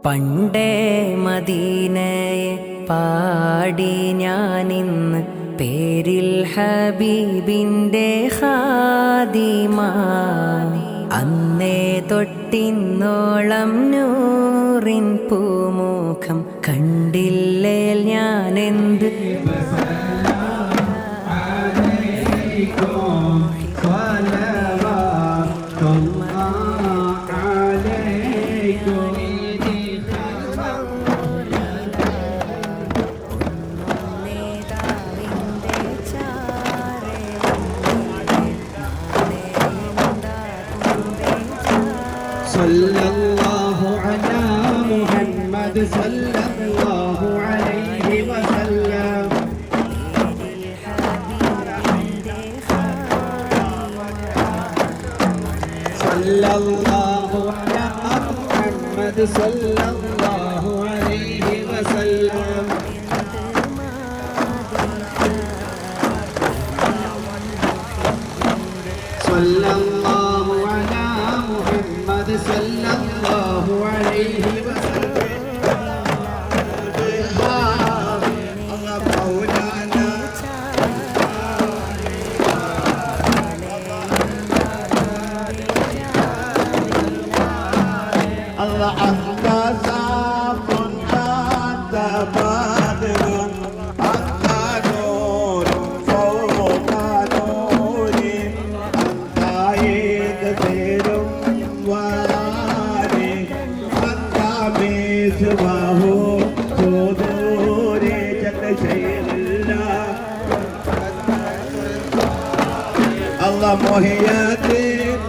പണ്ടേ മദീനയെ പാടി ഞാനിന്ന് പേരിൽ ഹബീബിൻ്റെ ഖാദിമ. അന്നേ തൊട്ടിന്നോളം നൂറിൻ പൂമുഖം കണ്ടില്ലേ ഞാനെന്ത് സല്ലല്ലാഹു അലാ മുഹമ്മദ് സല്ലല്ലാഹു അലൈഹി വസല്ലം. സല്ലല്ലാഹു അലാ മുഹമ്മദ് സല്ലല്ലാഹു അലൈഹി വസല്ലം. സല്ലല്ലാഹു അലാ മുഹമ്മദ് സല്ലല്ലാഹു അലൈഹി വസല്ലം. Allah anta safun anta badrun anta nurun fawqa nurin anta idhirun warani anta misbahu suduri jalla shayillah. Allah muhyiddin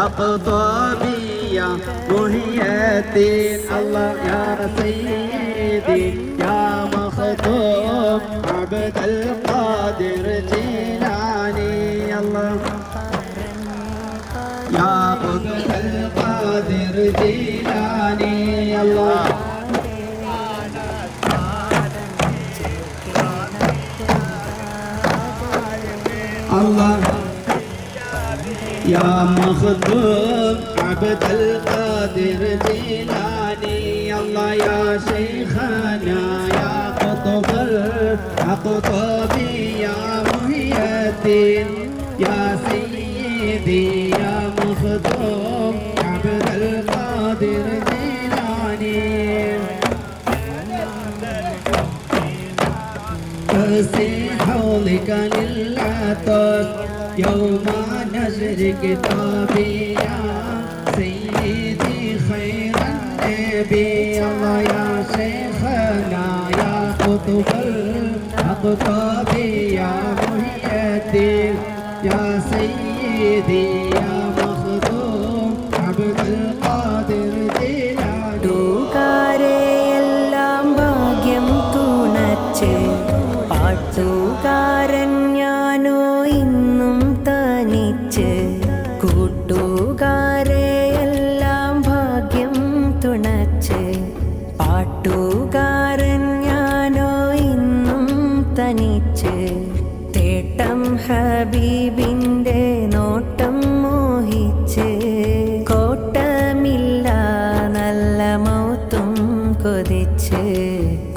aqtabi ya muhyiddin. Allah ya sayyidi ya makhtum abd al-qadir jilani. Allah ya abd al-qadir jilani. Allah Allah ya makhtum abd al-qadir jilani. Allah ya shaykhana ya qutb al-aqtabi ya muhyiddin ya sayyidi ya makhtum abd al-qadir jilani. فسي حولك للعطش يوم نشر كتابي يا سيدي خير النبي. الله يا شيخنا يا قطب الأقطاب يا محيي يا سيدي يا مخدوم عبد القادر جيلاني. ൂകാരെയെല്ലാം ഭാഗ്യം തുണച്ച് പാട്ടുകാരൻ ഞാനോ ഇന്നും തനിച്ച്. കൂട്ടുകാരെയെല്ലാം ഭാഗ്യം തുണച്ച് പാട്ടുകാരൻ ഞാനോ ഇന്നും തനിച്ച്. തേട്ടം ഹബീബിൻ്റെ നോട്ടം മോഹിച്ച് കോട്ടമില്ല നല്ല മൗത്തും കൊതിച്ച്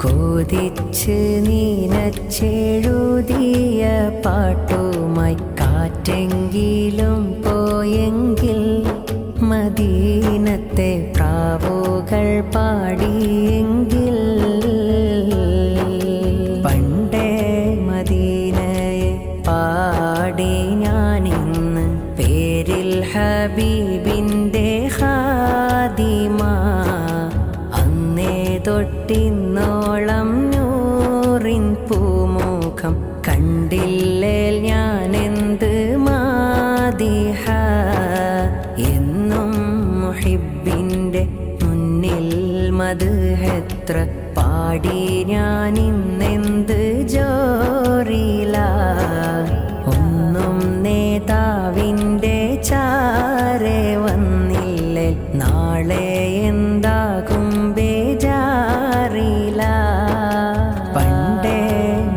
കൊതിച്ച് നീനച്ചെഴുതിയ പാട്ടുമായി കാറ്റെങ്കിലും പോയെങ്കിൽ മദീനത്തെ പ്രാവുകൾ പാടിയെങ്കിൽ. പണ്ടേ മദീനയെ പാടി ഞാനിന്ന് പേരിൽ ഹബീബിൻ്റെ ഖാദിമ. അന്നേ തൊട്ടിന്നോളം നൂറിൻ പൂമുഖം കണ്ടില്ലേ ഞാനെന്ത് മാദിഹ. എന്നും മുഹിബിൻ്റെ മുന്നിൽ മദ്ഹെത്ര പാടി ഞാനിന്നെന്ത് ജോറില. ഒന്നും നേതാവിൻ്റെ ചാരെ വന്നില്ലേ നാളെ എന്താകും ബേജാറില. പണ്ടേ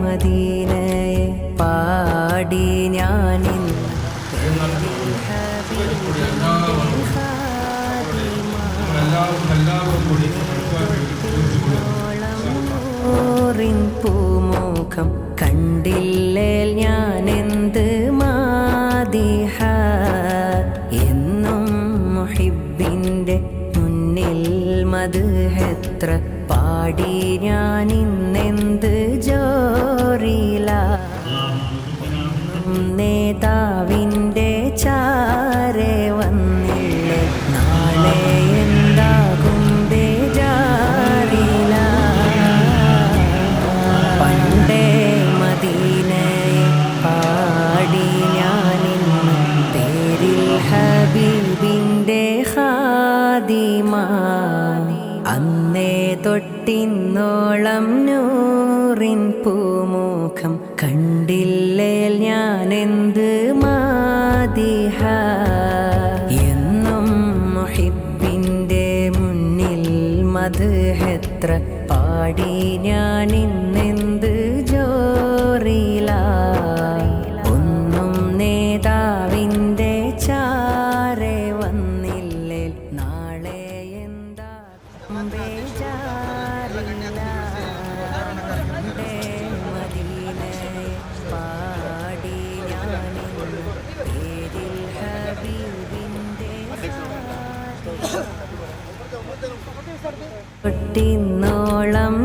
മദീനയെ പാടി ഞാനിന്ന് എല്ലാവരും കൂടി കണ്ടില്ലേൽ ഞാനെന്ത് മാദിഹ എന്നും മുഹിബിൻ്റെ മുന്നിൽ മദ്ഹെത്ര പാടി ഞാനിന്നെന്ത് ജോറില നേതാവിൻ്റെ ചാരെ വന്നില്ലേ നാളെ എന്താകും ബേജാറില പണ്ടേ മദീനയെ പാടി ഞാനിന്ന് പേരിൽ ഹബീബിൻ്റെ ഖാദിമ അന്നേ തൊട്ടിന്നോളം നൂറിൻ പൂമുഖം കണ്ടില്ലേൽ ഞാനെന്ത് മാദിഹ എന്നും മുഹിബിൻ്റെ മുന്നിൽ മദ്ഹെത്ര പാടി ഞാനിന്നെന്ത് ജോറില ഒന്നും നേതാവിൻ്റെ ചാരെ വന്നില്ലേ നാളെ എന്താ ബേജാറില്ല പണ്ടേ മദീനയെ പാടി ഞാനിന്ന് പേരിൽ ഹബീബിൻ്റെ തൊട്ടിന്നോളം